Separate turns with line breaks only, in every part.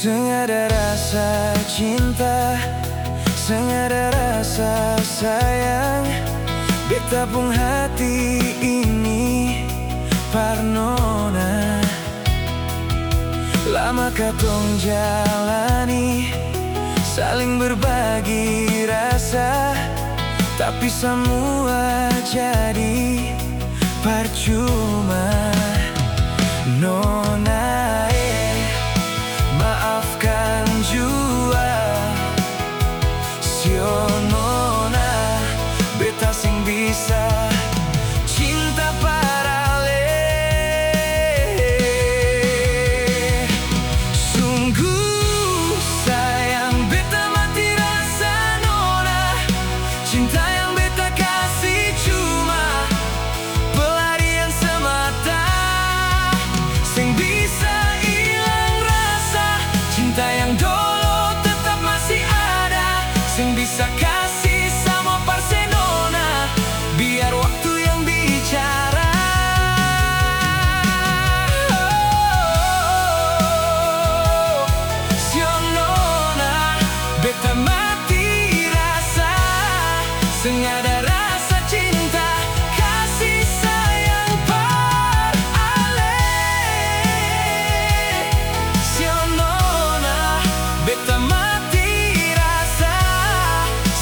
Seng ada rasa cinta, seng ada rasa sayang. Beta pung hati ini parnona. Lama katong jalani, saling berbagi rasa, tapi semua jadi percuma. Nona, maafkan jua. Sio nona, beta sing bisa cinta parale. Sungguh sayang beta mati rasa nona. Cinta yang beta kasih cuma pelarian semata, sing bisa hilang rasa. Cinta yang dulu tetap masih ada, sing bisa kasih sama Barcelona. Biar waktu yang bicara. Sionona, beta mati rasa, sing ada rasa cinta, kasih sayang par ale. Sionona, beta mati rasa,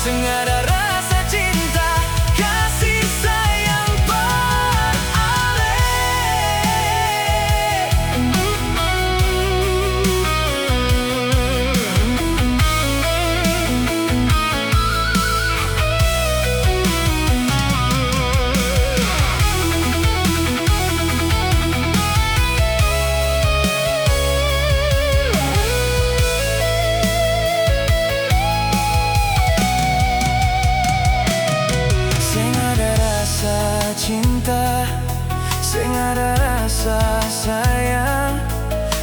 sing ada rasa cinta, kasih sayang par ale. Sing ada rasa cinta, sing ada rasa sayang.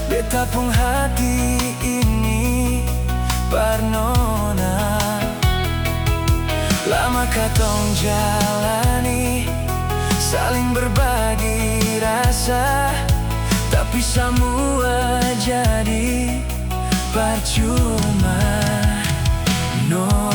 Beta pung hati ini parnona. Lama katong jalani, saling berbagi rasa, tapi semua jadi percuma. No.